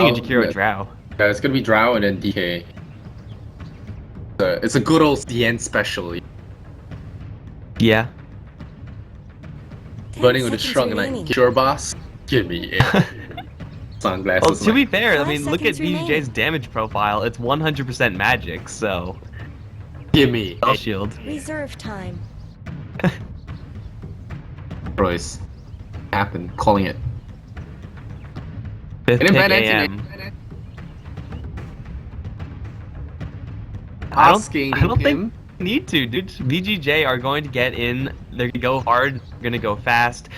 think it's Jakiro Drow. Yeah, it's gonna be Drow and then DK. It's a good old CN special. Yeah. Burning with a shrunk like sure boss. Give me it. Sunglasses. Well, to be fair, I 5 mean, look at seconds remaining. VGJ's damage profile. It's 100% magic, so. Give me Spell shield. Reserve time. Royce. Happen. Calling it. 5 And then pick Van AM. Anthony. I Asking don't him. think they need to, dude. VGJ are going to get in. They're going to go hard. They're going to go fast.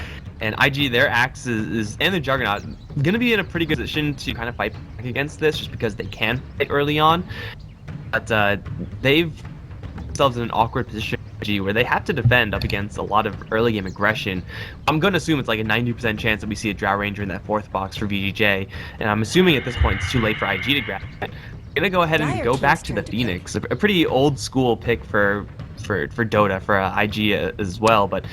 And IG, their axe is and the Juggernaut, going to be in a pretty good position to kind of fight back against this just because they can fight early on. But they've themselves in an awkward position where they have to defend up against a lot of early game aggression. I'm going to assume it's like a 90% chance that we see a Drow Ranger in that 4th box for VGJ. And I'm assuming at this point it's too late for IG to grab it. I'm going to go ahead and go back to the Phoenix. A pretty old school pick for Dota, for IG as well. But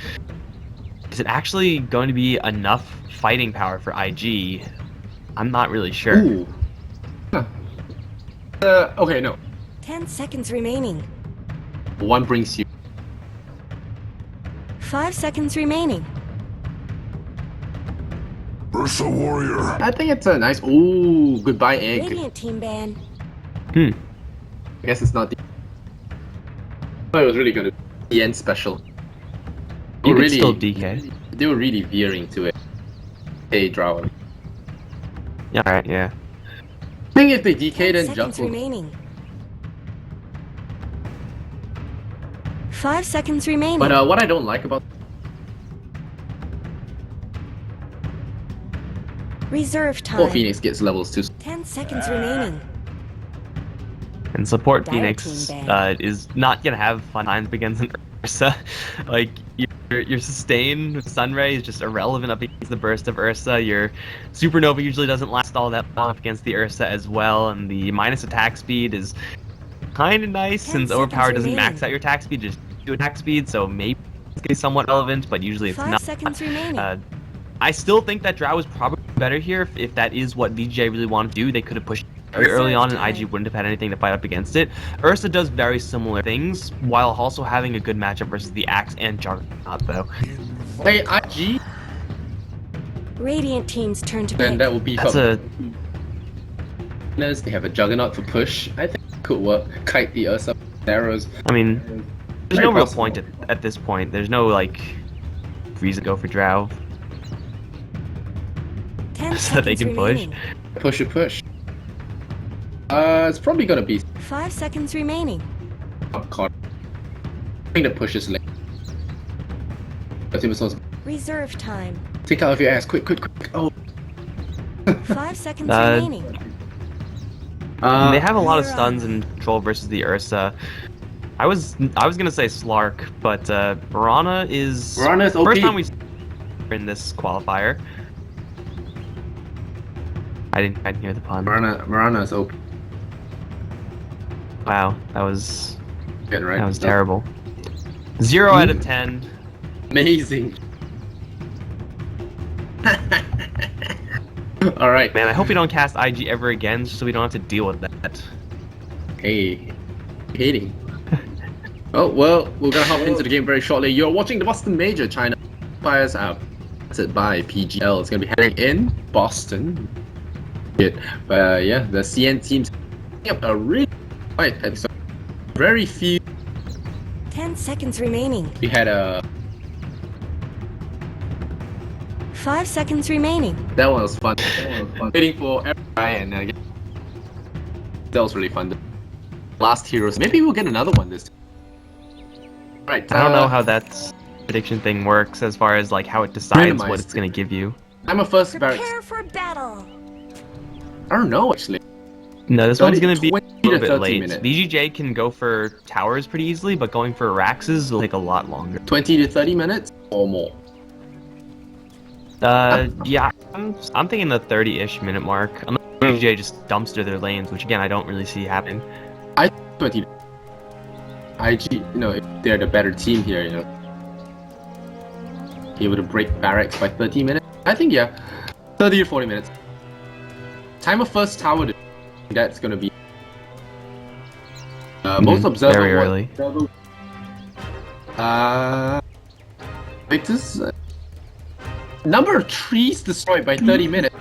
is it actually going to be enough fighting power for IG? I'm not really sure. Ooh. Huh. Okay, no. 10 seconds remaining. One brings you. 5 seconds remaining. Ursa Warrior. I think it's a nice. Ooh, goodbye egg. Radiant team ban. I guess it's not the. But it was really gonna be the end special. You could really, still DK. They were really veering to it. Hey, Drow. Yeah, alright, yeah. I think if they DK 10 then seconds jump. remaining. 5 seconds remaining. But what I don't like about Reserve time. poor Phoenix gets levels too. 10 seconds remaining. And support Dire Phoenix team ban. is not gonna have fun times against an Ursa. Like your sustain with Sunray is just irrelevant up against the burst of Ursa. Your Supernova usually doesn't last all that long up against the Ursa as well, and the minus attack speed is kind of nice 10 since Overpower seconds doesn't max remaining. out your attack speed, just do attack speed, so maybe it's gonna be somewhat relevant, but usually it's 5 not. seconds remaining. I still think that Drow is probably better here. If that is what VJ really wanted to do, they could have pushed very early on, and IG wouldn't have had anything to fight up against it. Ursa does very similar things, while also having a good matchup versus the Axe and Juggernaut, though. Hey, IG. Radiant team's turn to Then pick. that will be That's for a. They have a Juggernaut for push. I think it could work. Kite the Ursa arrows. I mean, there's Very no real possible. point at this point. There's no like reason to go for Drow 10 so that they seconds can push. remaining. Push it, push. It's probably gonna be 5 seconds remaining. caught. I think the push is late. But it was Reserve time. take out of your ass, quick, quick, quick. Oh. 5 seconds Uh, remaining. They have a lot of You're stuns and control versus the Ursa. I was gonna say Slark, but Piranha is Piranha's OP. first time we in this qualifier. I didn't hear the pun. Marana's OP. Wow, that was Good, right? that was terrible. 0 out of 10. Amazing. All right. Man, I hope we don't cast IG ever again, so we don't have to deal with that. Hey, hating. Oh well, we're gonna hop into the game very shortly. You're watching the Boston Major China Fires out. Sponsored by PGL. It's gonna be heading in Boston. But yeah, the CN teams yep a really fight. And so very few. 10 seconds remaining. We had a 5 seconds remaining. that one was fun. Waiting for every guy and that was really fun. Last Heroes. Maybe we'll get another one this time. Right. I don't know how that prediction thing works as far as like how it decides what Randomized. it's gonna give you. I'm a first barracks. Prepare for battle. I don't know actually. No, this 30 one's gonna be a 20 to little bit 30 late. minutes. VGJ can go for towers pretty easily, but going for Raxes will take a lot longer. 20 to 30 minutes or more. Yeah, I'm thinking the 30-ish minute mark. Unless VGJ just dumpster their lanes, which again I don't really see happening. 20. IG, you know, if they're the better team here, you know, able to break barracks by 30 minutes. I think yeah, 30 to 40 minutes. Time of first tower, that's gonna be most observer. Very early. Wait, this number of trees destroyed by 30 minutes.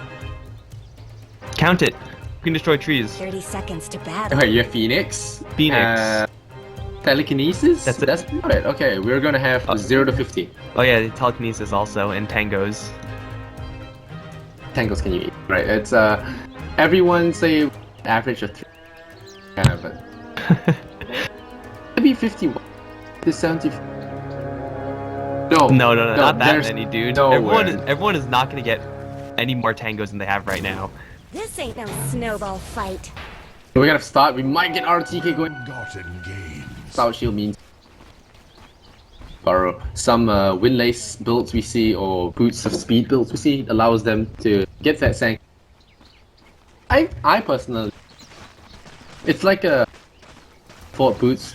Count it. You can destroy trees. 30 seconds to battle. Okay, you have Phoenix. Phoenix. Telekinesis? That's it. That's about it. Okay, we're gonna have 0 to 50. Oh yeah, the telekinesis also, and tangos. Tangles can you eat? Right, it's everyone say average of 3. Kind of, but maybe 51 to 70. No, No, not that there's many, dude. no everyone way. everyone is not gonna get any more tangos than they have right now. This ain't no snowball fight. We're gonna start. We might get RTK going. Forgotten games. Sour Shield means borrow some Windlace builds we see, or Boots of Speed builds we see, allows them to get that sank. I personally, it's like a Fort Boots,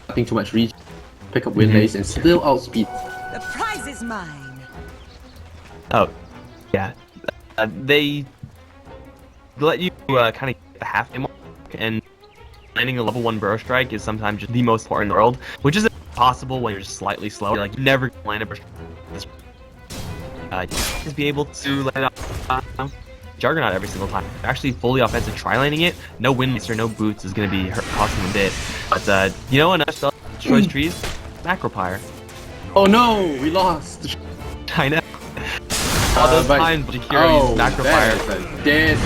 nothing too much reach, pick up Windlace and still outspeed. The prize is mine. Oh, yeah. They let you kind of get the half game mark, and landing a level 1 burrow strike is sometimes just the most important in the world, which isn't possible when you're just slightly slower. Like, you never land a burrow strike. Just be able to land it Juggernaut every single time. Actually, fully offensive, try landing it. No Windlace or no Boots is going to be costing them a bit. But, you know, another spell that destroys trees? Macropyre. Oh no, we lost. I know. All those But- times Jakiro used Macropyre. that is a dead.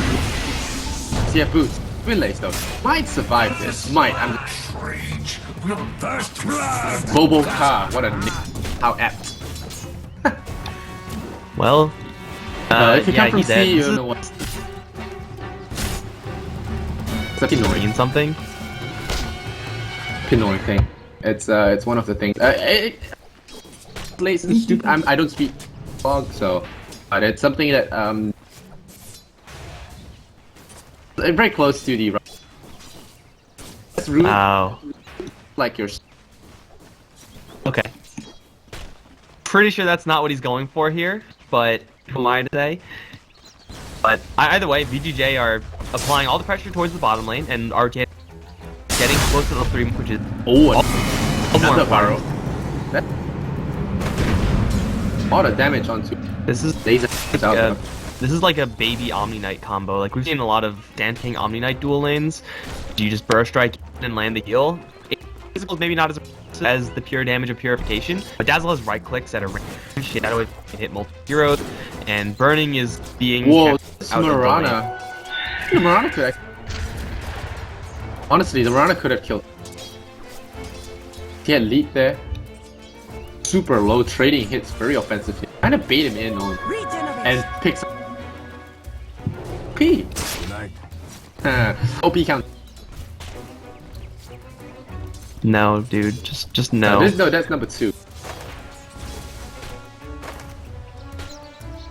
So yeah, Boots. Windlace though might survive this. Might. I'm Strange. Will first blood. Bobo Car. What a name. How apt. Well, If you yeah, come from he dead. C, you This don't is know what. It's a Pinoy. mean something. Pinoy thing. It's one of the things. I don't speak fog, so but it's something that very close to the. It's rude, Wow. like your. Okay. Pretty sure that's not what he's going for here, but who am I to say? But either way, VGJ are applying all the pressure towards the bottom lane, and are getting close to the 3, which is Oh, all more another important. barrel. That. A lot of damage onto. This is Laser. this is like a baby Omni Knight combo. Like, we've seen a lot of Dan King Omni Knight dual lanes. Do you just burrow strike and land the heal? Physical is maybe not as the pure damage of purification, but Dazzle has right clicks at a range. Shadow can hit multiple heroes, and burning is being Whoa, kept this out of the lane. Marana. The Marana could. Honestly, the Marana could have killed. He had lead there. Super low trading hits, very offensive. Kind of bait him in on Regenerate. and picks up. P. Night. OP count. No, dude, just no. No, that's number 2.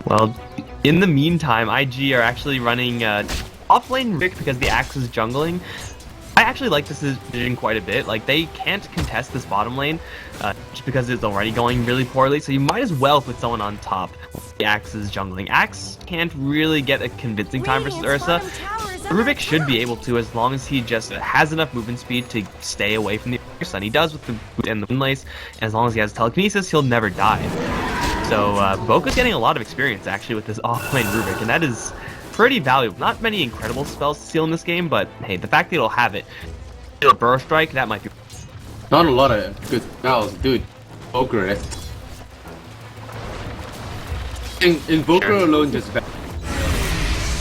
Well, in the meantime, IG are actually running off-lane Rick because the Axe is jungling. I actually like this decision quite a bit. Like, they can't contest this bottom lane just because it's already going really poorly, so you might as well put someone on top. The Axe is jungling. Axe can't really get a convincing time versus Ursa. Rubik should be able to, as long as he just has enough movement speed to stay away from the Ursa, and he does with the boot and the Windlace, and as long as he has telekinesis, he'll never die. So Boka's getting a lot of experience actually with this off-lane Rubik, and that is pretty valuable. Not many incredible spells to steal in this game, but hey, the fact that he'll have it, steal a Burrow Strike, that might be. Not a lot of good spells, dude. Invoker. Invoker Sure. alone just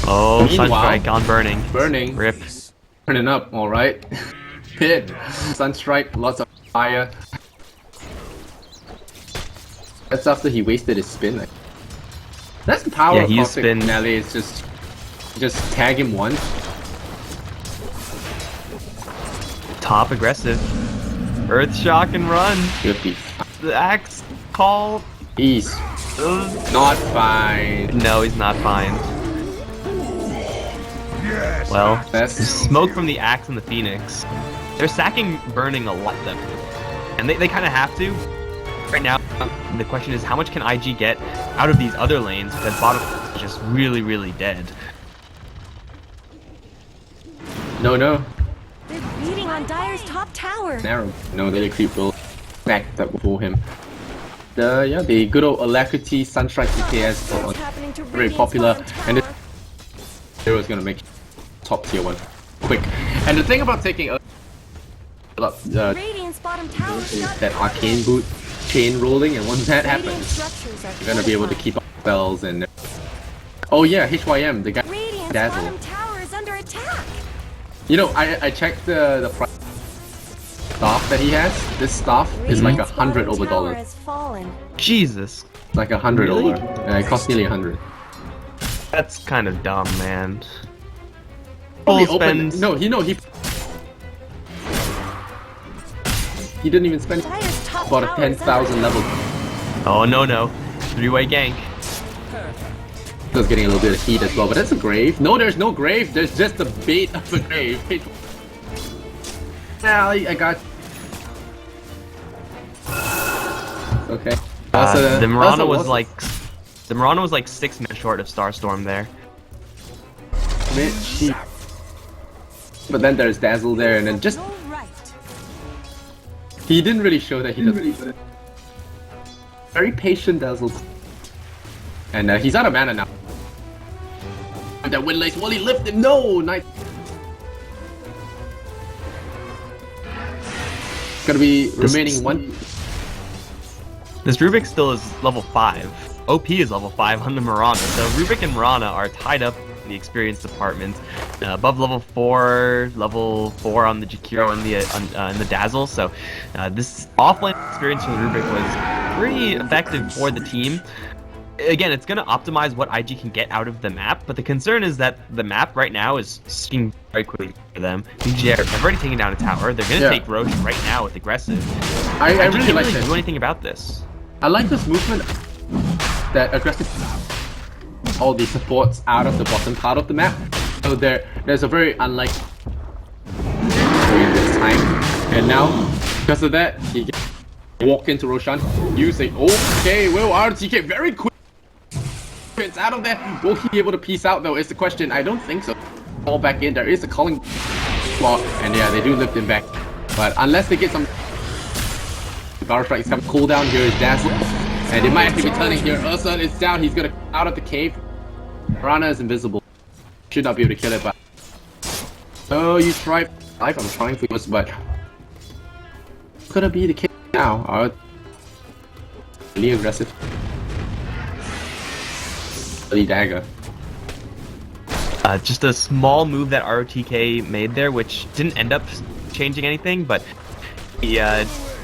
Oh, Meanwhile- Sunstrike on burning. burning. Rip. Turning up, alright. Hit. Sunstrike, lots of fire. That's after he wasted his spin. Like. That's the power Yeah, of he Caustic spin- Finale, is just tag him once. Top aggressive. Earth Shock and run. Should be The Axe call. He's Ugh. not fine. No, he's not fine. Yes. Well, That's smoke from the Axe and the Phoenix. They're sacking burning a lot of them. And they kind of have to. Right now, the question is how much can IG get out of these other lanes, because bottom is just really, really dead. No, no. They're beating on Dire's top tower. Narrow. No, they creep will back that will fool him. The good old Alacrity Sunstrike DPS What's happening to very Radiant's popular, bottom and this tower? hero is gonna make top tier 1 quick. And the thing about taking a Radiant's bottom tower is got that arcane boot chain rolling, and once that Radiant happens, structures are you're gonna be able to fortified. keep up spells and. Oh yeah, HYM, the guy Radiant's Dazzle. bottom tower is under attack. You know, I checked the price staff that he has. This staff is like Radiant's $100 bottom over tower dollars. has fallen. Jesus, Like $100 Really? over. It costs nearly 100. that's kind of dumb, man. Probably Full opened. spends. No, he didn't even spend Dire's top about a tower is 10,000 under level. Oh no, three-way gank. I was getting a little bit of heat as well, but that's a grave. No, there's no grave. There's just the bait of the grave. Yeah, I got. Okay. The Mirana was loss. like, the Mirana was like 6 minutes short of Starstorm there. Bit cheap. But then there's Dazzle there, and then just no right. he didn't really show that he does. Very patient Dazzle. And he's out of mana now. And that Windlace Wally lifted. No, nice. Gonna be remaining one. This Rubik still is level 5. OP is level 5 on the Mirana, so Rubik and Mirana are tied up in the experience department. Above level 4, level 4 on the Jakiro and the Dazzle, so this offline experience for Rubik was pretty effective for the team. Again, it's going to optimize what IG can get out of the map, but the concern is that the map right now is sticking very quickly for them. They've already taken down a tower. They're going to take Roche right now with aggressive. I IG really can't like really this. do anything about this. I like this movement. That aggressive. All the supports out of the bottom part of the map. So there's a very unlikely this time. And now, because of that, he can walk into Roshan using. Okay, well, RTK very quick. It's out of there. Will he be able to piece out though? Is the question. I don't think so. Fall back in. There is a calling claw, and yeah, they do lift him back. But unless they get some Power Strike's come cooldown, here is Dazzle. And they might actually be turning here. Ursun is down. He's gonna out of the cave. Rana is invisible. Should not be able to kill it, but oh, you tried. I'm trying for this, but gonna be the case now. Really aggressive. Early dagger. Just a small move that ROTK made there, which didn't end up changing anything, but he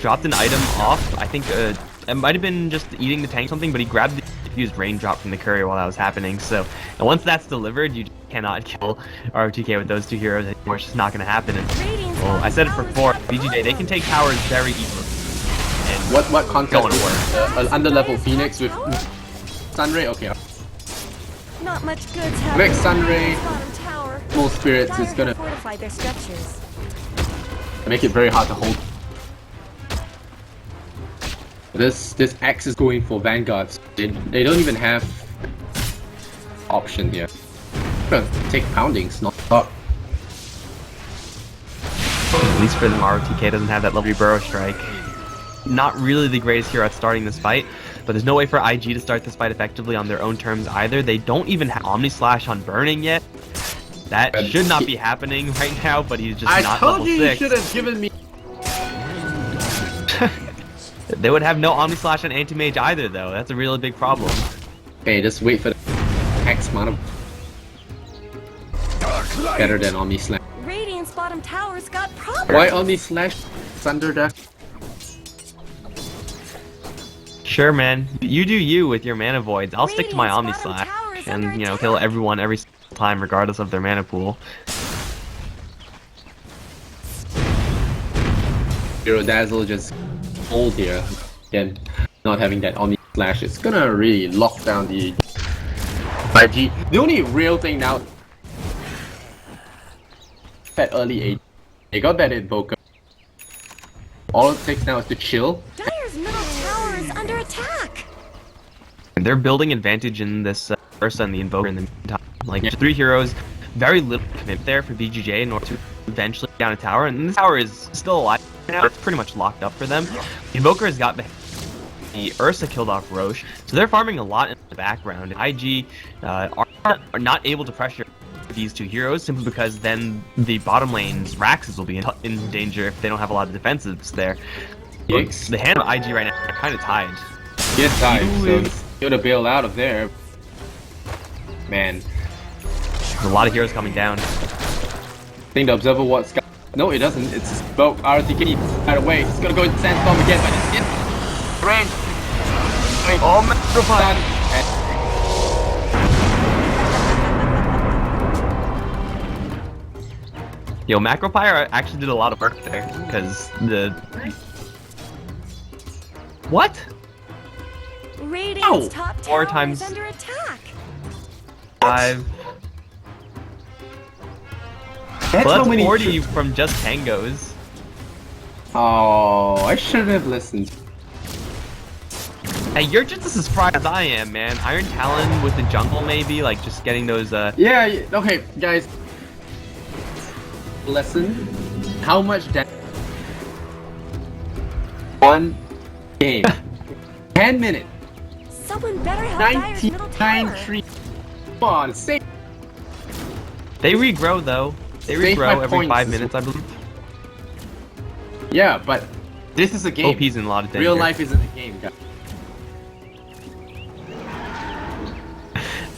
dropped an item off. I think it might have been just eating the tank or something, but he grabbed the diffused raindrop from the courier while that was happening. So and once that's delivered, you cannot kill ROTK with those two heroes anymore. It's just not going to happen. And well, I said it before, BGJ, they can take towers very easily. And What concept? Going to work. An underlevel Phoenix with Sunray. Okay. Not much good's happening. Next Sunray. Bottom tower. Small spirits Dire is have gonna fortified their structures. make it very hard to hold. This X is going for Vanguards. They don't even have option here. Gonna take poundings, not up. at least for them, ROTK doesn't have that level 3 Burrow Strike. Not really the greatest hero at starting this fight, but there's no way for IG to start this fight effectively on their own terms either. They don't even have Omni Slash on Burning yet. That should not be happening right now, but he's just not level 6. You should have given me. They would have no Omni Slash on Anti-Mage either, though. That's a really big problem. Okay, just wait for the X mana. Dark light. Better than Omni Slash. Radiant's bottom tower's got problems. Why Omni Slash? Thunder Dash. Sure, man. You do you with your mana voids. I'll stick to my Omni Radiant's bottom tower Slash is under and, you know, attack. kill everyone every single time regardless of their mana pool. Hero Dazzle just hold here. Again, not having that Omni Slash is gonna really lock down the IG. The only real thing now, that early age, they got that Invoker. All it takes now is to chill. Dire's middle tower is under attack. And they're building advantage in this Ursa and the Invoker in the meantime. Like, 3 heroes very little commitment there for BGJ in order to eventually down a tower, and this tower is still alive now. It's pretty much locked up for them. The Invoker has got the Ursa killed off Roche, so they're farming a lot in the background. IG are not able to pressure these two heroes simply because then the bottom lane's Raxes will be in danger if they don't have a lot of defensives there. Yikes. The hand of IG right now are kind of tied. He is tied, so he's able to bail out of there. Man. There's a lot of heroes coming down. I think the Observer what's got. No, it doesn't. It's a Spoke RTK right away. He's gonna go into Sandstorm again, but it's in range. Oh, Macropie! Yo, Macropie actually did a lot of work there, because the... What? Radiant's top Four tower times- is under attack. 5... That's Well, how that's many 40 from just tangos. Oh, I should have listened. Hey, you're just as surprised as I am, man. Iron Talon with the jungle, maybe? Like, just getting those, Yeah, okay, guys. Listen. How much damage? One game. 10 minutes. Someone better help Dire's middle 99 tower. trees. Come on, save. They regrow, though. They Save my regrow every points 5 as minutes, I believe. Yeah, but this is a game. OP's in a lot of danger. Real life isn't a game, guys.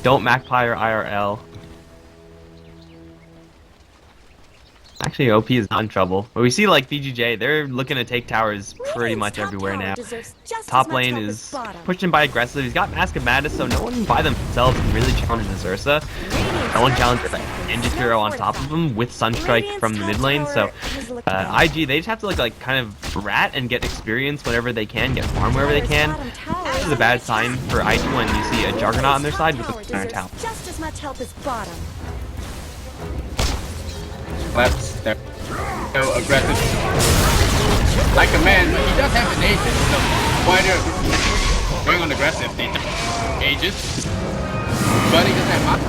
Don't Magpie or IRL. Actually, OP is not in trouble. But we see, like, BGJ, they're looking to take towers pretty Radiant's much top everywhere tower now. deserves just as Top much lane help as is bottom. pushed in by aggressive. He's got Mask of Madness, so no one by themselves can really challenge this Ursa. No one challenges the Ninja Hero on top of him with Sunstrike from the mid lane. So IG, they just have to like kind of rat and get experience whenever they can, get farm wherever they can. This is a bad sign for IG when you see a Juggernaut on their side with a Iron Talon. Just as much help as bottom. Left there. So aggressive. Like a man, but he does have an agent, so why they're going on aggressive. They ages. But he doesn't have much.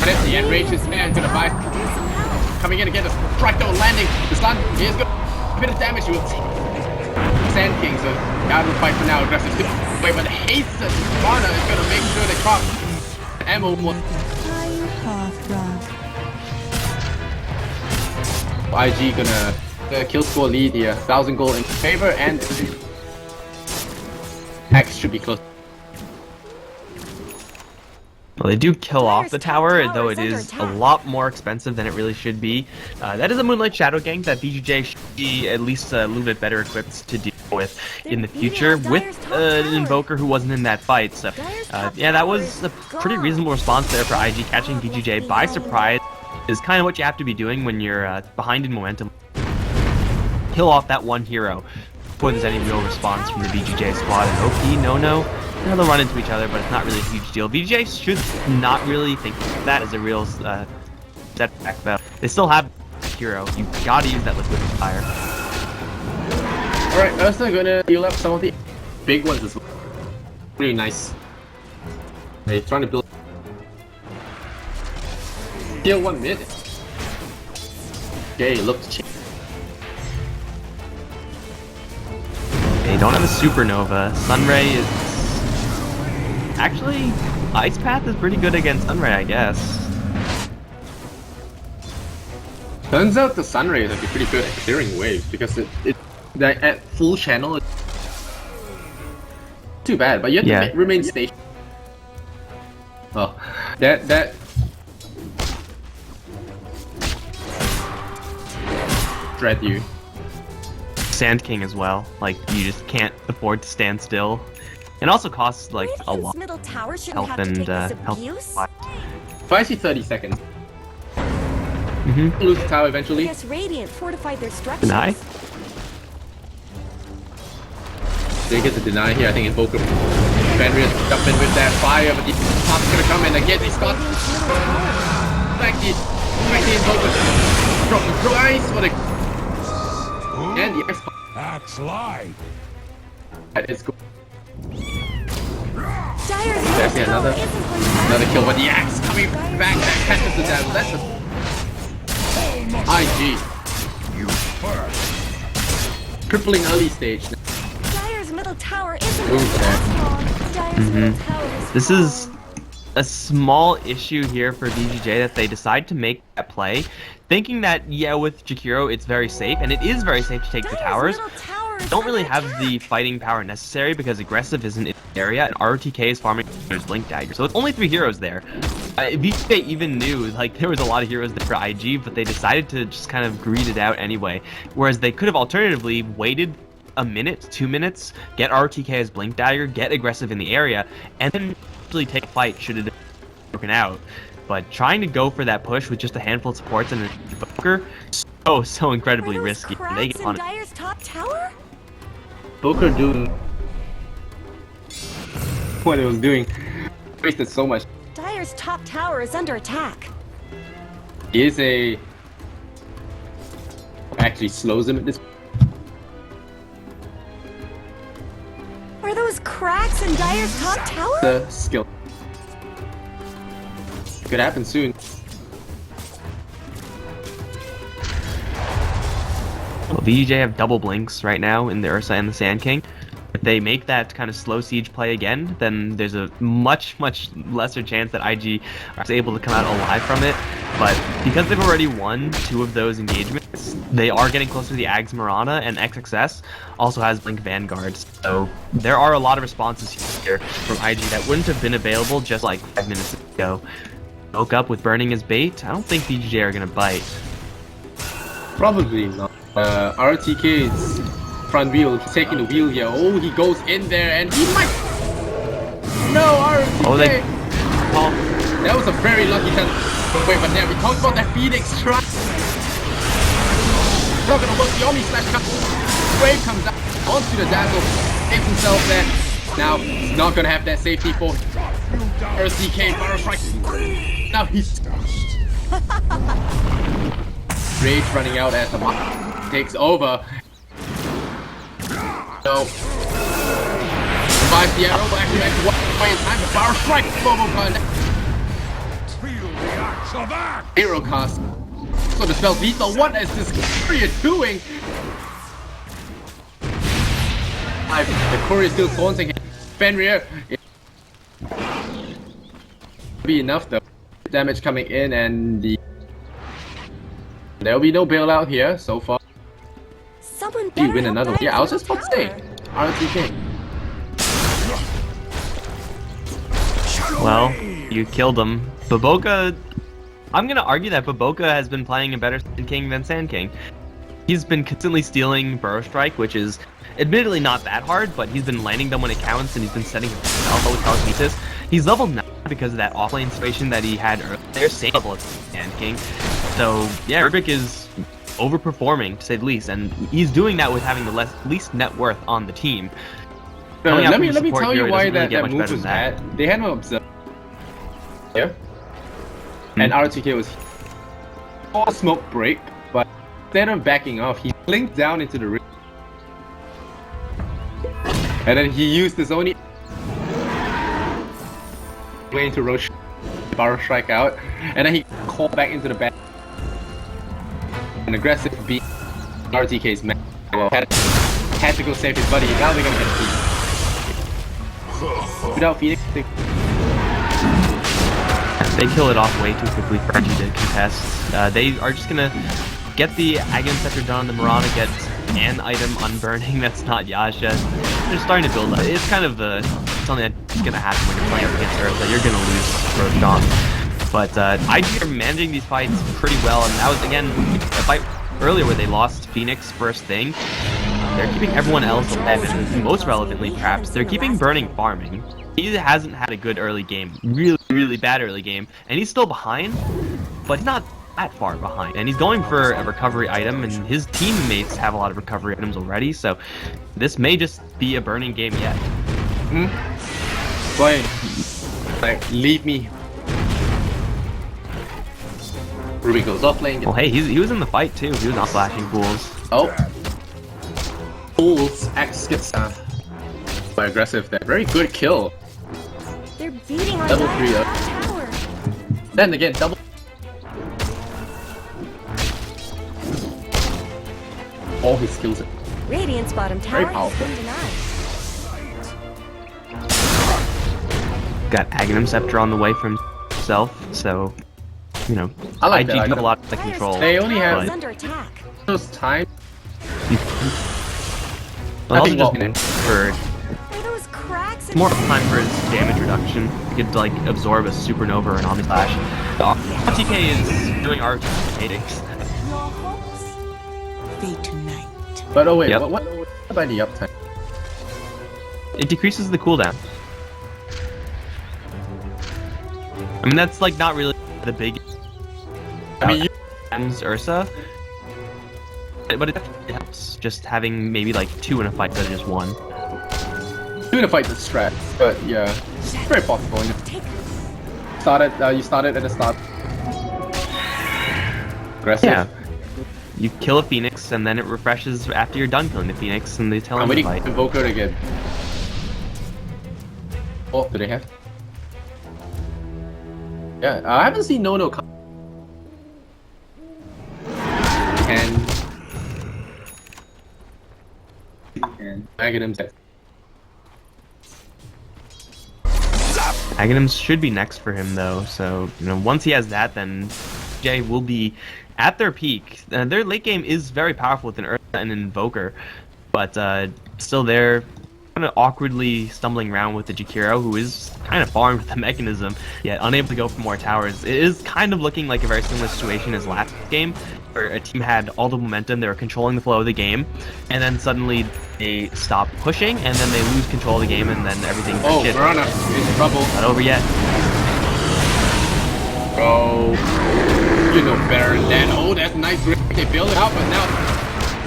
But it's the outrageous man gonna buy. Coming in again, the strike though landing. The stun is good. A bit of damage to it. Sand King, so out of the fight for now. Aggressive. Wait, but haste Mana is gonna make sure they cross. Ammo more. IG gonna the kill score lead here. 1,000 gold in favor, and X should be close. Well, they do kill off the Dire's top tower, tower though is it under is a attack. lot more expensive than it really should be. That is a Moonlight Shadow gank that BGJ should be at least a little bit better equipped to deal with in the future with an Invoker who wasn't in that fight. So, yeah, that was a pretty reasonable response there for IG. Catching BGJ by surprise is kind of what you have to be doing when you're behind in momentum. Kill off that one hero before there's any real response from the BGJ squad. And OP, no. They'll run into each other, but it's not really a huge deal. BGJ should not really think of that as a real setback, though. They still have a hero. You gotta use that liquid fire. Alright, Ursa gonna heal up some of the big ones as well. Pretty nice. They're trying to build. Heal 1 minute. Okay, look to change. They don't have a supernova. Sunray is... Actually, Ice Path is pretty good against Sunray, I guess. Turns out the Sunray is actually pretty good at clearing waves because that at full channel it's too bad, but you have to remain stationary. Oh, that dread you. Sand King as well. Like, you just can't afford to stand still. It also costs, like, a lot Middle tower shouldn't health have to and take this health. abuse. If I see 30 seconds, lose the tower eventually. Yes, Radiant fortified their structures. Deny? They get the deny here. I think Invoker Fenrir's jump in with that fire, but the top's gonna come in again. He's got back the Invoker from the price for the and the X. That's life. That is good. Dire's There's middle tower another- isn't going to Another last kill, but long. the axe coming back that catches the dazzle. That's a IG. You first. Crippling early stage. Dire's middle tower isn't Boom going to for that. last long. Dire's middle tower is This is falling. a small issue here for VGJ that they decide to make that play, thinking that, yeah, with Jakiro it's very safe, and it is very safe to take the Dire's towers. middle tower is Don't really under have attack. the fighting power necessary because aggressive isn't in the area, and RTK is farming his Blink Dagger. So it's only 3 heroes there. VGJ even knew, like, there was a lot of heroes there for IG, but they decided to just kind of greed it out anyway. Whereas they could have alternatively waited a minute, 2 minutes, get RTK as Blink Dagger, get aggressive in the area, and then actually take a fight should it have broken out. But trying to go for that push with just a handful of supports and a Booker, so incredibly Were those risky. They cracks get in punished. Dire's top tower? Booker doing what it was doing. Wasted so much. Dire's top tower is under attack. He is a actually slows him at this. Are those cracks in Dire's top tower? The skill could happen soon. Well, VGJ have double blinks right now in the Ursa and the Sand King. If they make that kind of slow siege play again, then there's a much lesser chance that IG are able to come out alive from it. But because they've already won 2 of those engagements, they are getting closer to the Ags Marana, and XXS also has Blink Vanguards. So there are a lot of responses here from IG that wouldn't have been available just like 5 minutes ago. Woke up with burning his bait. I don't think VGJ are gonna bite. Probably not. RTK's front wheel, he's taking the wheel here. Oh, he goes in there and he might. No, RTK. Oh, they. Oh, That was a very lucky turn. Wait, but now we talked about that Phoenix try. Not gonna work. The Omni Slash comes. Wave comes out onto the dazzle. Saves himself there. Now he's not gonna have that safety for RTK Power Strike. Now he's rage running out as the mark takes over. No. Survives the arrow, but actually makes one way in time. The Power Strike. Bobo gun. Feel the axe of axe. Hero cast. So the spell's lethal. What is this courier doing? The courier still taunting him. Fenrir. Be enough though. Damage coming in and there'll be no bailout here so far. Someone You better win help another one. Dire's Yeah, I was middle just about to say. tower. RTK. well, you killed him. Baboka. I'm gonna argue that Baboka has been playing a better Sand King than Sand King. He's been consistently stealing Burrow Strike, which is admittedly not that hard, but he's been landing them when it counts, and he's been setting himself up with telekinesis. He's level 9 because of that offlane situation that he had earlier, same level as Sand King. So yeah, Rubik is overperforming to say the least, and he's doing that with having the least net worth on the team. Coming out Let from me the let me support tell you hero why doesn't really that, get that much move better was than that. bad. They had no observe. Yeah. And RTK was for a smoke break, but instead of backing off, he blinked down into the ring. And then he used his only way to Roche Barrow Strike out, and then he called back into the back. An aggressive beat RTK's man. Well, had to go save his buddy. Now they're gonna get beat. Without Phoenix, They kill it off way too quickly for RG to contest. They are just gonna get the Aghanim Scepter done on the Mirana, get an item unburning that's not Yasha. They're starting to build up. It's kind of something that's gonna happen when you're playing up against Ursa. You're gonna lose Roshan. But IG are managing these fights pretty well, and that was, again, a fight earlier where they lost Phoenix first thing. They're keeping everyone else alive, and most relevantly, perhaps, they're keeping Burning farming. He hasn't had a good early game, really bad early game, and he's still behind, but he's not that far behind. And he's going for a recovery item, and his teammates have a lot of recovery items already, so this may just be a Burning game yet. boy, like, leave me. Ruby goes off lane. Well, hey, he was in the fight too. He was not flashing fools. Oh. Fools, Axe gets by aggressive there. Very good kill. They're beating on Double Dire's 3 up. top tower. Then again, double. All his skills. Radiant's bottom Very tower has powerful. been denied. Got Aghanim Scepter on the way from himself, so you know, I like IG that. do have a lot of the Dire's control. They only tower have- is under attack. Those times. But also think just what- for Are those cracks and more time for his damage reduction. He could like absorb a supernova or an omni slash. RTK is doing RTK. your hopes? Fate tonight. But oh wait, Yep. what about the uptime? It decreases the cooldown. I mean, that's like not really the big. I mean, you, Times Ursa, but it definitely helps. Just having maybe like 2 in a fight instead of just 1. doing a fight the strat, but yeah, it's very possible. You Take started at the start. Aggressive. Yeah. You kill a phoenix and then it refreshes after you're done killing the phoenix, and they tell I'm him to waiting fight. for Invoker again. Oh, do they have? Yeah, I haven't seen No come. And Aghanim set. Aghanim should be next for him though, so you know once he has that, then Jay will be at their peak. Their late game is very powerful with an Ursa and an Invoker, but still they're kind of awkwardly stumbling around with the Jakiro, who is kind of farming with the mechanism, yet unable to go for more towers. It is kind of looking like a very similar situation as last game, where a team had all the momentum, they were controlling the flow of the game, and then suddenly they stop pushing, and then they lose control of the game, and then everything Oh, shit. Verona in trouble. Not over yet. Oh, you know better than that. Oh, that's a nice break. They build it out, but now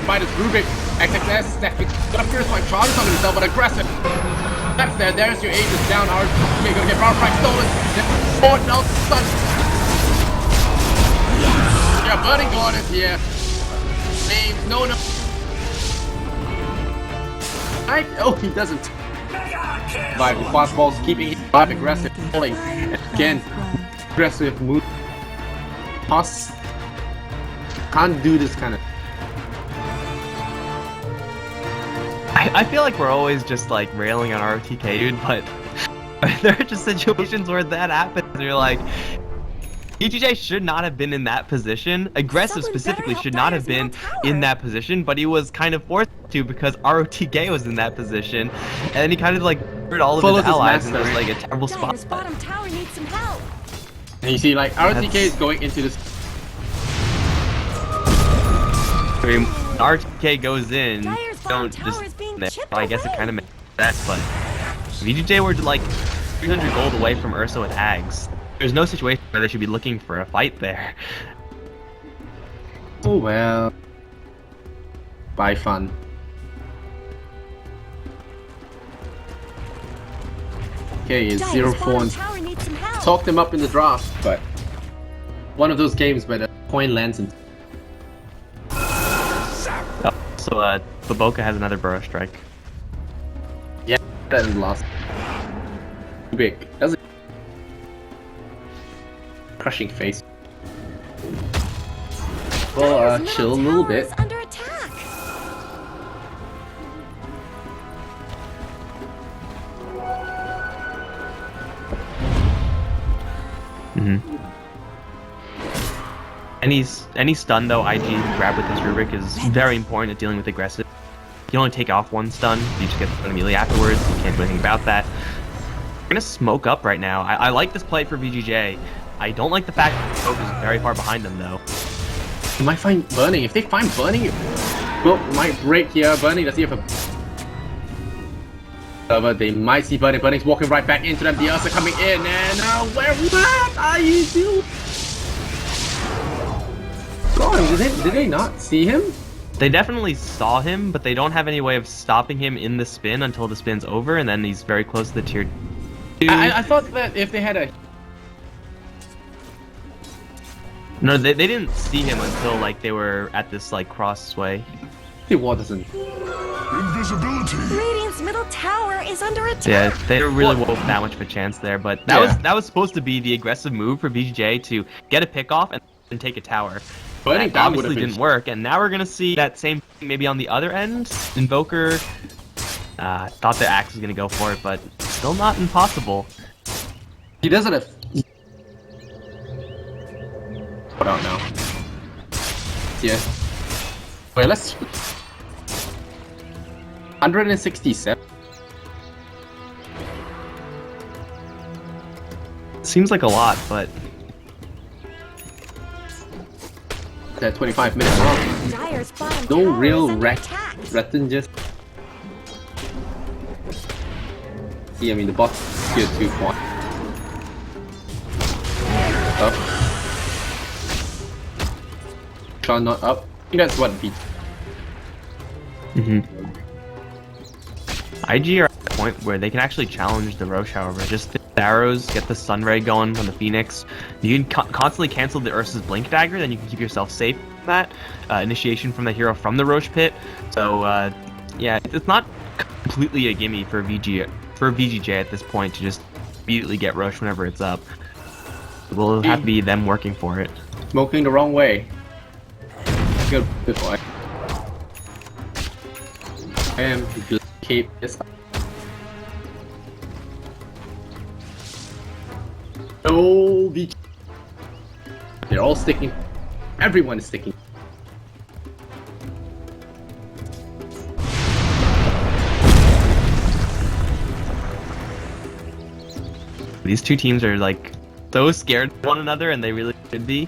Spider's Rubik. XXS stepping. Got a first fight charges on himself, but aggressive. That's there. There's your Aegis down. RTK gonna get power price stolen. Ford now stun. Yeah, Burning God is here. Names. No. Oh, he doesn't. By the fast balls, keeping it alive, aggressive, pulling. And again, aggressive move. Toss. Can't do this kind of. I feel like we're always just like railing on RTK, dude, but there are just situations where that happens and you're like, EGJ should not have been in that position. Aggressive Someone specifically better should help not have been Dire's middle in tower. that position, but he was kind of forced to because ROTK was in that position, and then he kind of like hurt all of Followed his his allies, and it master. was like a terrible spot. Dire's bottom tower needs some help. And you see, like, RTK That's- is going into this. I mean, when RTK goes in, Dire's bottom don't tower just is being there. chipped Well, I guess it away. kind of makes sense, but if VGJ were to like 300 gold away from Ursa with Ags, there's no situation where they should be looking for a fight there. Oh well. Bye, fun. Okay, it's Dire's 0-4 bottom and tower needs some help. talked them up in the draft, but one of those games where the coin lands in. Oh, so Baboka has another Burrow Strike. Yeah, that is lost. Too big. That's a crushing face. Well, Dire's middle chill a little tower bit. is under attack. Any stun though IG can grab with this Rubik is very important at dealing with aggressive. You only take off one stun, you just get the stun immediately afterwards, you can't do anything about that. We're gonna smoke up right now. I like this play for VGJ. I don't like the fact that Smoke is very far behind them though. They might find Burning. If they find Burning, well, might break here. Burning, let's see if a... But they might see Burning. Burning's walking right back into them. The Ursa coming in, and what are you doing? God, did they not see him? They definitely saw him, but they don't have any way of stopping him in the spin until the spin's over, and then he's very close to the tier 2. I thought that if they had a... No, they didn't see him until like they were at this like crossway. The wall doesn't... Invisibility. Radiant's Radiant's middle tower is under attack. Yeah, they don't really wolf that much of a chance there, but that Yeah. was supposed to be the aggressive move for VGJ to get a pick off and take a tower. But I think That that obviously would've been- didn't work, and now we're gonna see that same thing maybe on the other end. Invoker thought the Axe was gonna go for it, but still not impossible. He doesn't have. Put out now. Yeah. Wait, let's. 167. Seems like a lot, but That 25 minutes long. Dire's bottom No tower real is under wreck. attack. Rathan just. Yeah, I mean the bot tier 2 point. Up. Sean not up. I think that's what beat. IG are at the point where they can actually challenge the Roche, however. Just the arrows, get the Sun Ray going on the Phoenix. You can constantly cancel the Ursa's Blink Dagger, then you can keep yourself safe from that. Initiation from the hero from the Roche pit. So, yeah, it's not completely a gimme for VGJ at this point to just immediately get Roche whenever it's up. It will have to be them working for it. Smoking the wrong way. Good boy. I am keep this. No, they're all sticking. Everyone is sticking. These two teams are like so scared of one another, and they really should be.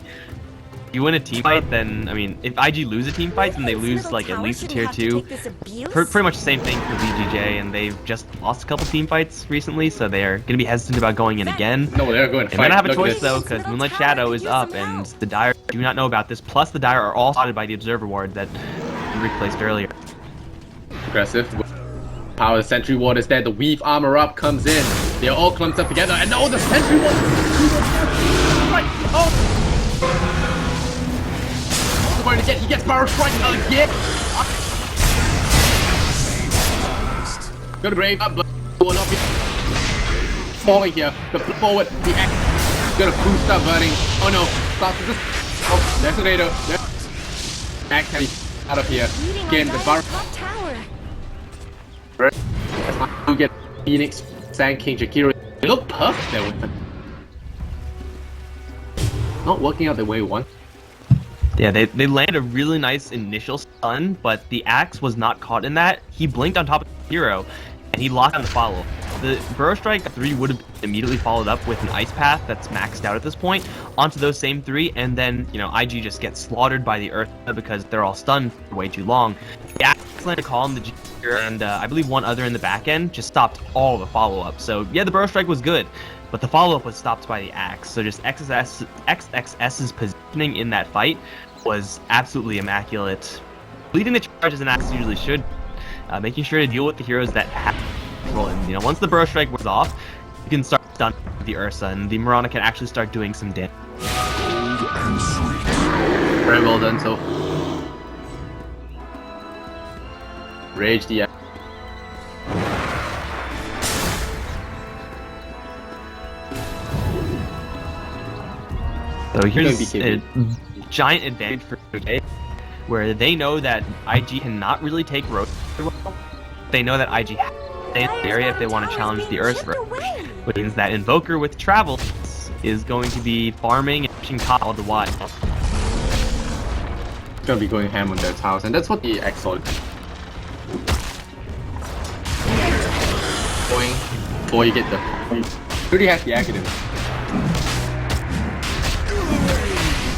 If you win a team fight, then I mean, if IG lose a team fight, then they Radiant's lose middle like at tower least a shouldn't tier have to 2. take this abuse. Pretty much the same thing for VGJ, and they've just lost a couple team fights recently, so they're gonna be hesitant about going in again. No, they're going to They fight. might not have a Look at choice this. though, because Moonlight Shadow is up, and the Dire do not know about this. Plus, the Dire are all spotted by the Observer Ward that we replaced earlier. Aggressive. Power Sentry Ward is there. The Weave Armor Up comes in. They're all clumped up together, and oh, the Sentry Ward! Right! Oh! Going to get, he gets Barrel Strike again! Gonna brave up, but going up here. Falling here. The forward, the Axe. Gonna boost up, buddy. Oh no. Stop this. Oh, there's a NATO. Axe heavy. Out of here. Beating Again, on the Barrel. Dire's top tower. You get Phoenix, Sand King, Jakiro. They look perfect there with them. Not working out the way we want. Yeah, they land a really nice initial stun, but the Axe was not caught in that. He blinked on top of the hero, and he lost on the follow. The Burrow Strike 3 would have immediately followed up with an Ice Path that's maxed out at this point onto those same 3, and then, you know, IG just gets slaughtered by the Earth because they're all stunned for way too long. The Axe landed a call on the G and I believe one other in the back end just stopped all the follow-up. So, yeah, the Burrow Strike was good, but the follow-up was stopped by the Axe. So just XXS's positioning in that fight was absolutely immaculate. Leading the charge as an Axe usually should, making sure to deal with the heroes that have control. And, you know, once the Burrow Strike was off, you can start stunning the Ursa, and the Mirana can actually start doing some damage. Very well done, so. Rage the So here's BKB. a giant advantage for VGJ, where they know that IG cannot really take Roche very well. They know that IG has to stay in the area if they want to challenge the Ursa, which means that Invoker with Travel is going to be farming and pushing top all the while. gonna be going ham on their towers, and that's what the Exalt going before you get the already has the academy.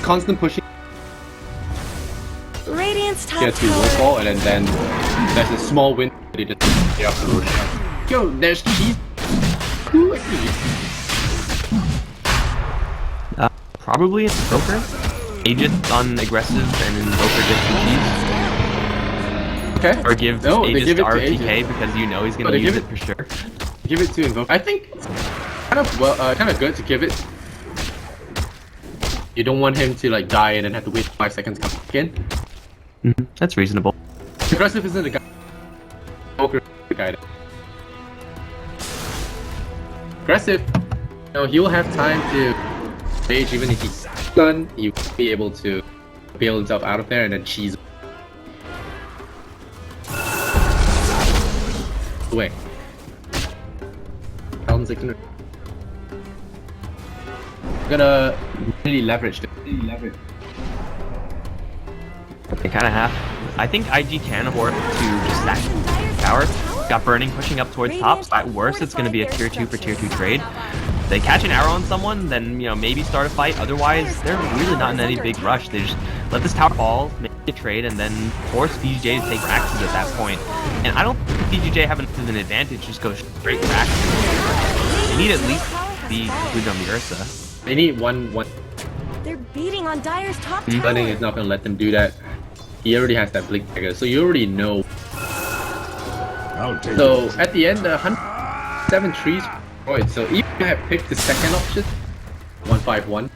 Constant pushing. Radiant's top Gets to tower. roll and then there's a small win. They just get off the roof. Yo, there's cheese. Probably Invoker. Aegis on aggressive and Invoker just cheese. Okay. Or give No, they Aegis give to it to RTK Aegis. because you know he's No, gonna they use give it for sure. Give it to Invoke. I think it's kind of well, kind of good to give it. You don't want him to like die and then have to wait 5 seconds to come back in. That's reasonable. Aggressive isn't the guy. Invoker is the guy. aggressive. You know, he'll have time to stage even if he's done. He'll be able to bail himself out of there and then cheese away. I'm gonna really leverage this. They kind of have. I think IG can afford to just stack tower. Got burning pushing up towards top. So at worst, it's going to be a tier 2 for tier 2 trade. If they catch an arrow on someone, then maybe start a fight. Otherwise, they're really not in any big rush. They just let this tower fall, make a trade, and then force VGJ to take axes at that point. And I don't think VGJ have an advantage. Just go straight for axes. They need at least be good on the Ursa. They need one. They're beating on Dire's top tower. Stunning is not gonna let them do that. He already has that blink dagger, so you already know. So at the end, 107 trees destroyed. So even if I have picked the second option, 151.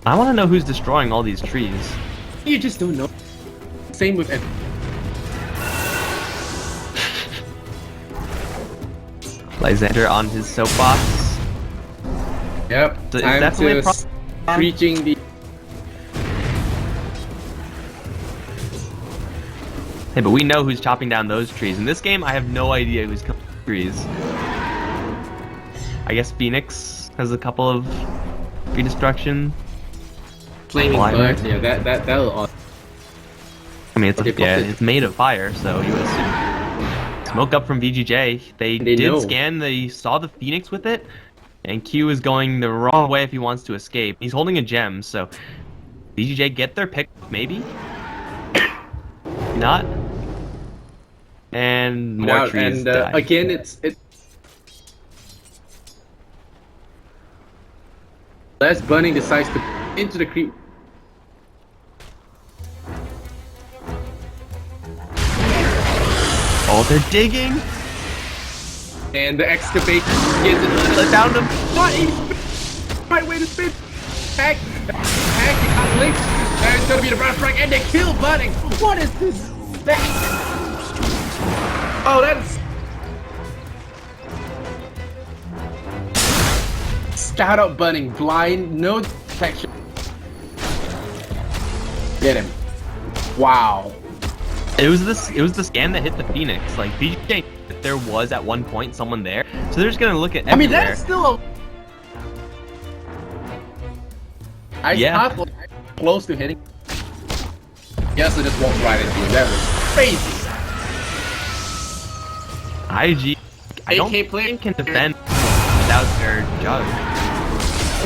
I want to know who's destroying all these trees. You just don't know. Same with. Lysander on his soapbox. Yep. So time it's definitely to reaching the. Hey, but we know who's chopping down those trees. In this game, I have no idea who's cutting trees. I guess Phoenix has a couple of tree destruction. Flaming bird. Yeah, that'll. I mean, it's made of fire, so you would assume. Smoke up from VGJ. They did know. scan. They saw the Phoenix with it, and Q is going the wrong way if he wants to escape. He's holding a gem, so VGJ get their pick, maybe. Not. And more trees. And again, it's. Les Burning decides to into the creep. Oh, they're digging. And the excavate gets it. Let down him. What? Right way to spin. Hack. You can't blink. There's gonna be the round strike, and they kill Burning. What is this? Oh, that's. Scout out Burning, blind, no detection. Get him. Wow. It was the scan that hit the Phoenix. Like VGJ, if there was at one point someone there, so they're just gonna look at everywhere. I mean, that's still a. Yeah. Close to hitting. Yes, I just walked right into it. That was crazy. IG, I don't AK player think can defend without their jug.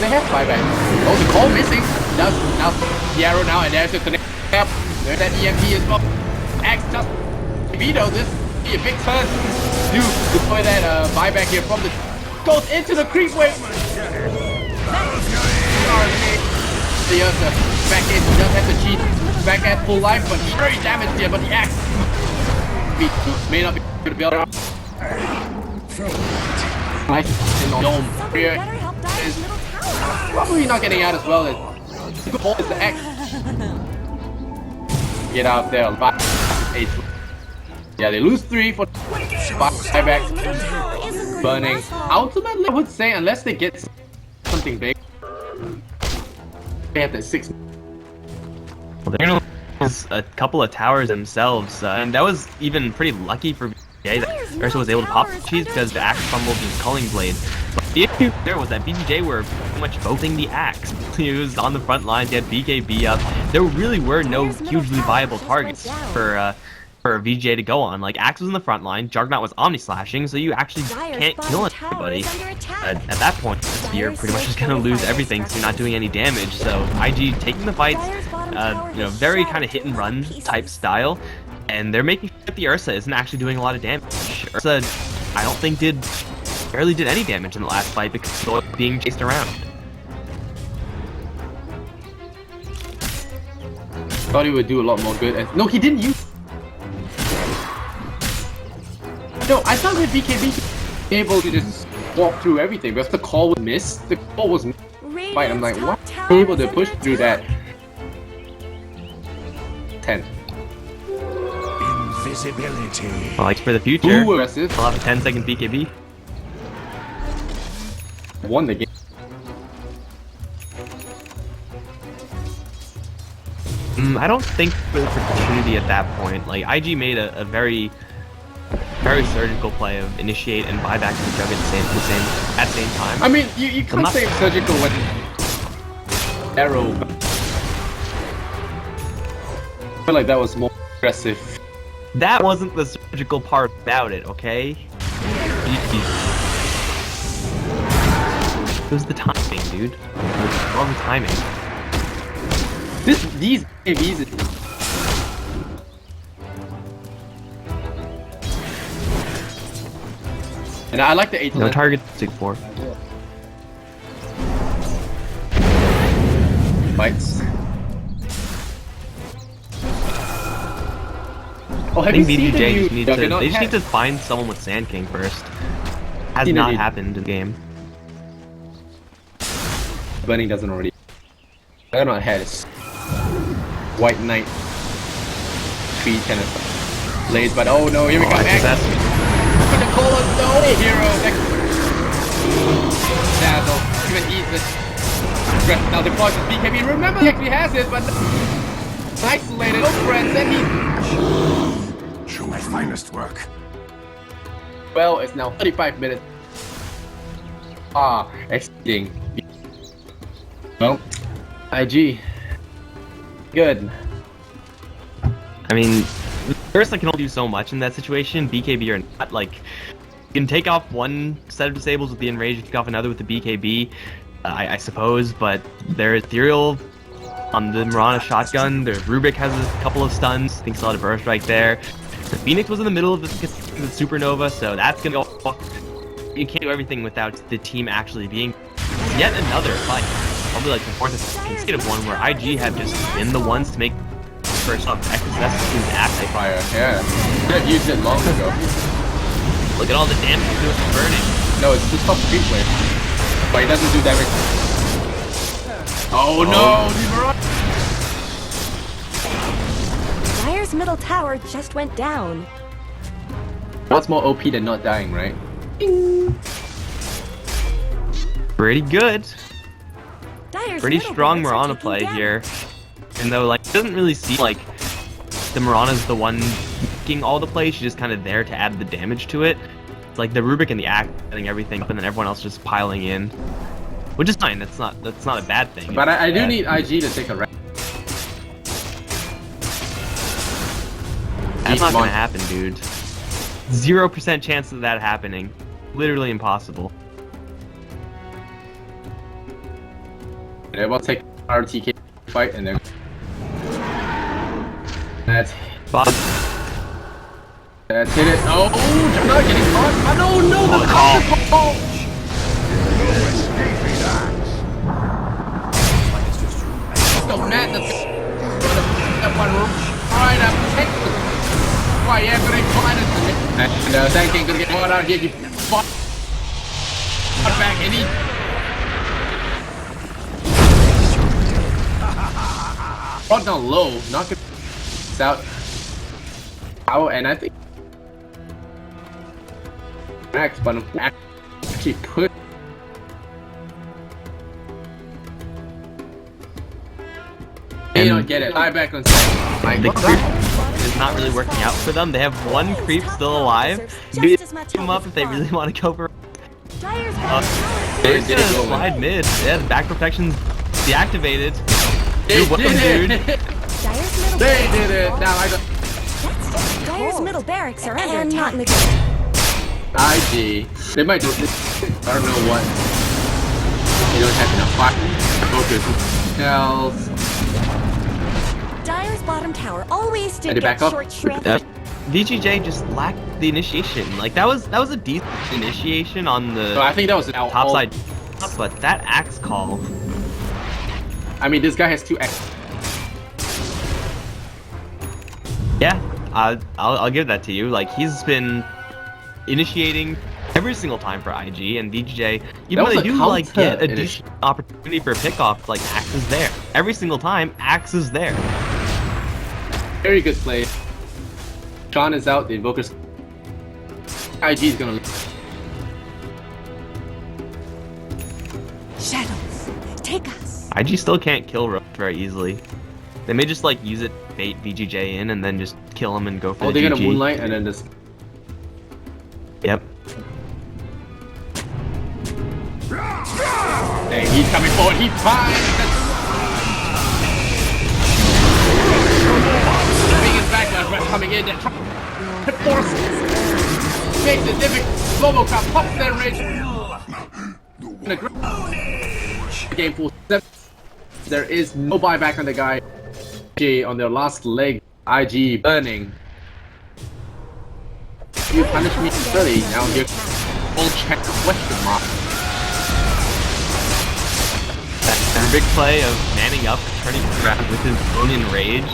They have buyback. Oh, the call missing. Now the arrow now, and there's the connect. There's that EMP as well. Axe just veto this. Be a big turn. Do deploy that buyback here from the goes into the creep wave. The Ursa back in just has to cheat. Back at full life, but very damaged here. But the axe may not be able to build up. Nice in the dome. Here is probably not getting out as well as the ball is the axe. Get out there. Yeah, they lose 3 for buyback. Burning. Ultimately, I would say, unless they get something big, they have that 6. Well, they're gonna lose a couple of towers themselves, and that was even pretty lucky for VGJ that Ursa was able to pop the cheese because the axe fumbled his culling blade. But the issue there was that VGJ were pretty much bothing the axe. He was on the front lines, he had BKB up. There really were no hugely viable targets for VGJ to go on. Like, Axe was in the front line, Juggernaut was omni-slashing, so you actually can't kill anybody. At that point, you're pretty much just gonna lose everything because you're not doing any damage. So IG taking the fights, very kind of hit and run type style, and they're making sure that the Ursa isn't actually doing a lot of damage. Ursa, I don't think barely did any damage in the last fight because of being chased around. Thought he would do a lot more good. No, he didn't use. No, I thought that BKB able to just walk through everything because the call was missed. The call was missed. Right, I'm like, what? Able to push through that. 10. Invisibility. Well, like for the future, Ooh, aggressive. I'll have a 10-second BKB. won the game. I don't think there was opportunity at that point. Like, IG made a very surgical play of initiate and buy back the jug at the same time. I mean, you can't say surgical when arrow. I feel like that was more aggressive. That wasn't the surgical part about it, okay? It was the timing, dude. It was wrong timing. These AVs. And I like the 8 No target 6-4. Bites. Oh, I think BDJ just needs to. They just need to find someone with Sand King first. Has not happened in the game. Burning doesn't already. They're not heads. White Knight. Tree kind of blaze, but oh no, here we go. X. Put the color, no hero. Dazzle. Even eat this. Now deploys his BKB. Remember, he actually has it, but isolated. No friends, and he. Show my finest work. Well, it's now 35 minutes. Exceeding. Well, IG. Good. I mean, first I can only do so much in that situation. BKB or not, like, you can take off one set of disables with the enrage, you take off another with the BKB, I suppose, but their Ethereal on the Mirana shotgun, the Rubik has a couple of stuns, I think still had a burst right there. The Phoenix was in the middle of the Supernova, so that's gonna go. You can't do everything without the team actually being yet another fight. Probably like the fourth consecutive one where IG have just been the ones to make first up. That's active Fire, yeah. Should have used it long ago. Look at all the damage he's doing from burning. No, it's just off the creep wave. But he doesn't do damage. Oh no! Dire's middle tower just went down. What's more OP than not dying, right? Pretty good. Dire's Pretty middle strong barracks are Mirana taking play damage. here. And though, like, it doesn't really seem like the Mirana's the one making all the plays, she's just kind of there to add the damage to it. It's like the Rubik and the Act setting everything up, and then everyone else just piling in. Which is fine, that's not a bad thing. But I do need IG to take a rest. That's not gonna happen, dude. 0% chance of that happening. Literally impossible. They will take RTK fight and then that's Bob. hit it. Oh, I'm not getting caught. I don't know the call. So mad that one room. Alright, I'm taking. Why, yeah, but I find it. And thank you, gonna get caught out here. You fuck. Back, and he. Brought down low, not good. It's out. Oh, and I think Max, but actually put. They don't get it. Lie back on second. The creep is not really working out for them. They have one creep still alive. Beat them up if they really want to go for. Dire's They're gonna slide mid. Yeah, the back protection's deactivated. They Dude, did it. Dire's middle They did it. Now I got Dire's middle barracks are under attack. Not in the game. IG. They might do this. I don't know what. They don't have enough focus. Else. Dire's bottom tower always Did did it get back up? short shrift. VGJ just lacked the initiation. Like that was a decent initiation on the So I think that was an top side, but that axe call. I mean, this guy has 2 X. Yeah, I'll give that to you. Like he's been initiating every single time for IG and VGJ. Even though they do like get a decent opportunity for a pickoff, like axe is there every single time. Axe is there. Very good play. Sean is out. The Invoker's IG is gonna. IG still can't kill Roach very easily. They may just like use it, bait VGJ in, and then just kill him and go for the they're GG. gonna Moonlight and then just... Yep. Hey, he's coming forward, he finds bring his back, coming in, force makes it difficult, Robocop pops their rage. Game full 7. There is no buyback on the guy. G on their last leg, IG burning. You punish me early, now you're full check question mark. That big play of manning up, turning around with his own enrage,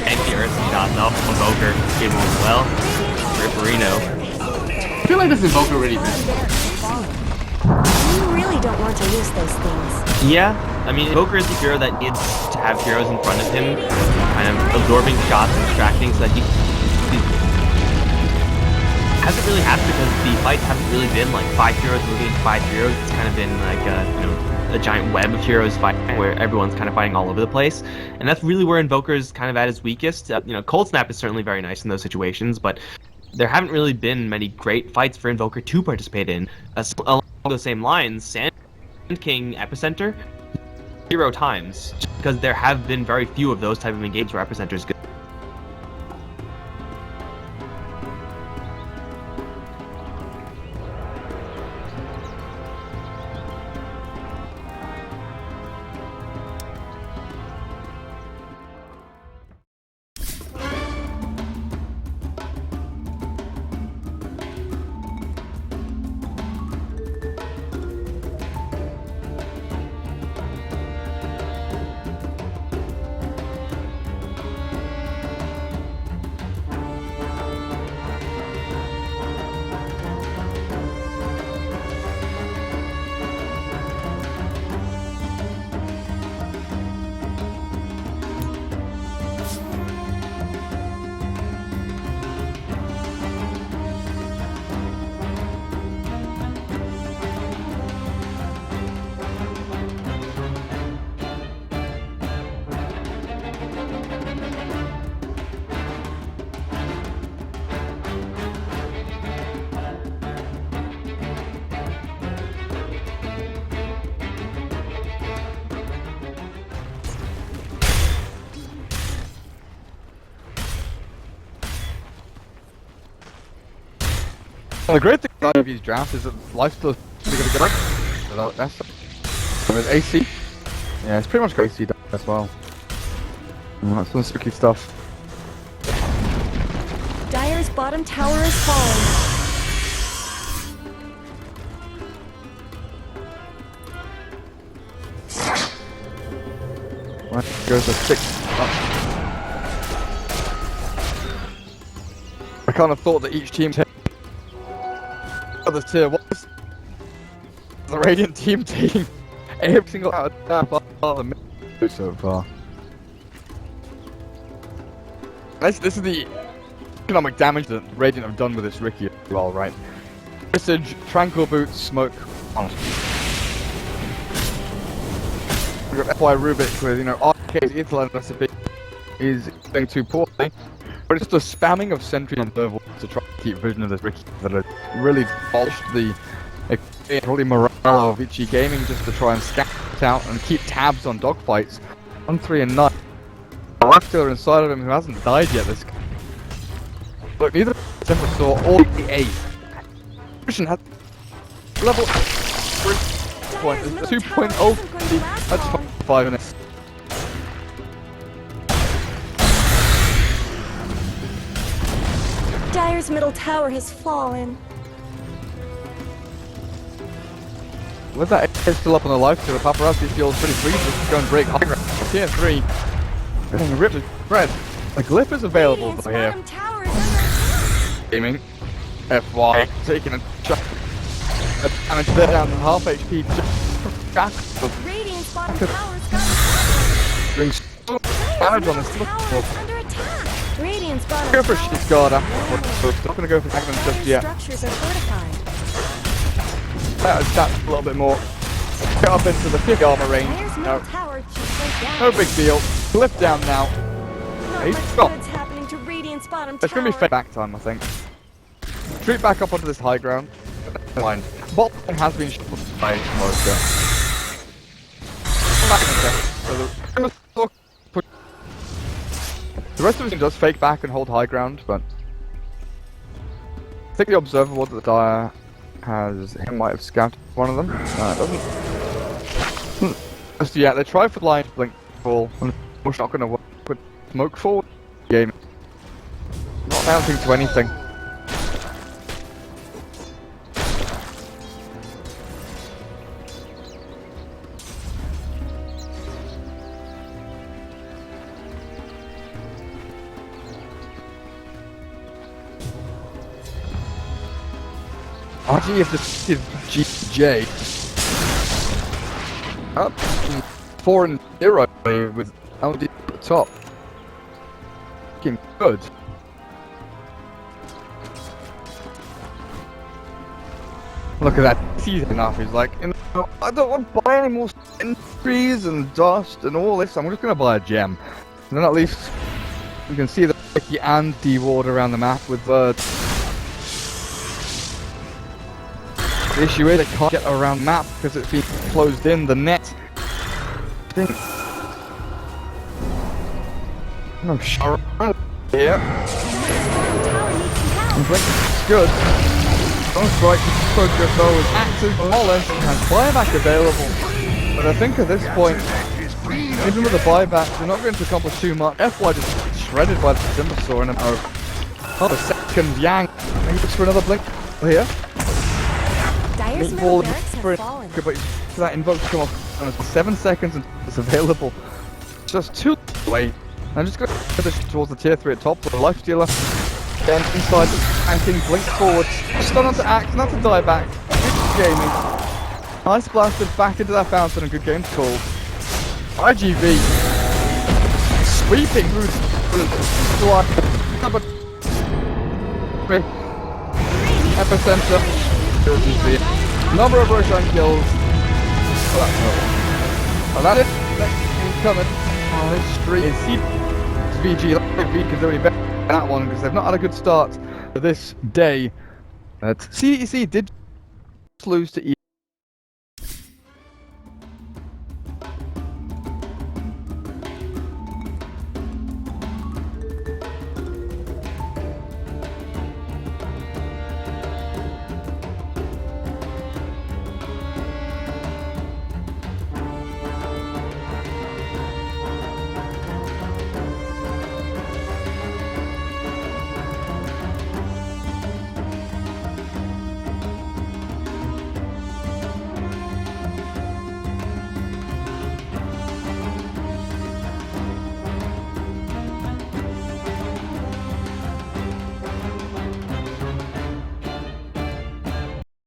and Garrison shots off Invoker, gave him as well. Ripperino. I feel like this Invoker already been. You really don't want to lose those things. Yeah, I mean, Invoker is a hero that needs to have heroes in front of him, kind of absorbing shots and distracting so that he hasn't really happened because the fights haven't really been like 5 heroes moving 5 heroes. It's kind of been like a giant web of heroes fighting where everyone's kind of fighting all over the place, and that's really where Invoker is kind of at his weakest. Cold Snap is certainly very nice in those situations, but there haven't really been many great fights for Invoker to participate in. Along those same lines, Sand King Epicenter 0 times, just because there have been very few of those type of engagements where Epicenter is good. Well, the great thing about these drafts is that life's still pretty good to get so that's with AC. Yeah, it's pretty much got AC as well. That's some spooky stuff. Dire's bottom tower is falling. Right, goes to 6 up. I kind of thought that each team the tier 1 the Radiant team taking every single out of the mid so far. This is the economic damage that Radiant have done with this Riki as well, right? Visage, Tranquil Boots, Smoke, honestly. We've got FY Rubik with, Arcade's Intellect recipe is doing too poorly. But it's just a spamming of sentry on level to try to keep vision of this Riki that has really polished the probably morale of Vici Gaming just to try and scout out and keep tabs on dogfights. 1, 3, and 9. A left killer inside of him who hasn't died yet. This look, neither of them saw all the 8. Vision has level 3 point. 2.0. That's 5 minutes. Dire's middle tower has fallen. With that is still up on the life, so the paparazzi feels pretty free to go and break high ground. Tier 3. Getting ripped to spread. A glyph is available Radiant's here. bottom tower is under Gaming. FY. Taking a shot. Damage there down to half HP. Jack. Radiant's bottom tower's got Doing so damage on this. tower under attack. Radiant's bottom Go for tower Sheath Guard afterwards. Not gonna go for Magnum just Radiant's yet. structures are fortified. That is a little bit more. Get up into the 50 armor range. Dire's No, Tower just went down. no big deal. Lift down now. Not He's much gone. good's happening to Radiant's bottom There's gonna be tower. fake back time, I think. Retreat back up onto this high ground. Never mind. Bot lane has been shot by Mocha. The rest of us does fake back and hold high ground, but I think the observer ward that the Dire has, he might have scouted one of them. No, it doesn't. So yeah, they try for the line blink fall, and it's not gonna work with smoke forward game. Not bouncing to anything. RG have defeated GJ. Up 4-0 with LD at the top. Looking good. Look at that. He's enough. He's like, you know, I don't want to buy any more sentries and dust and all this. I'm just going to buy a gem. And then at least you can see the Vici and D-ward around the map with birds. The issue is they can't get around the map because it's been closed in, the net. No shower here. It's good. Don't strike, focus though is active flawless and has buyback available. But I think at this point, even with the buyback, they're not going to accomplish too much. FY just shredded by the Simbasaur in a matter of seconds. Yang, maybe looks for another blink here. Dire's middle barracks have fallen. But for that invoke to come off in 7 seconds and it's available. Just too late. I'm just going to put this towards the tier 3 at top with a life stealer. Then inside the tanking, blink forward. Stun onto Axe, not to die back. Good gaming. Nice blasted back into that fountain and good game called. IGV sweeping through epicenter. Number of Roshan kills. Oh, that's it. Next game's coming. Oh, his streak is VG. VG is already better than that one because they've not had a good start for this day. CEC did lose to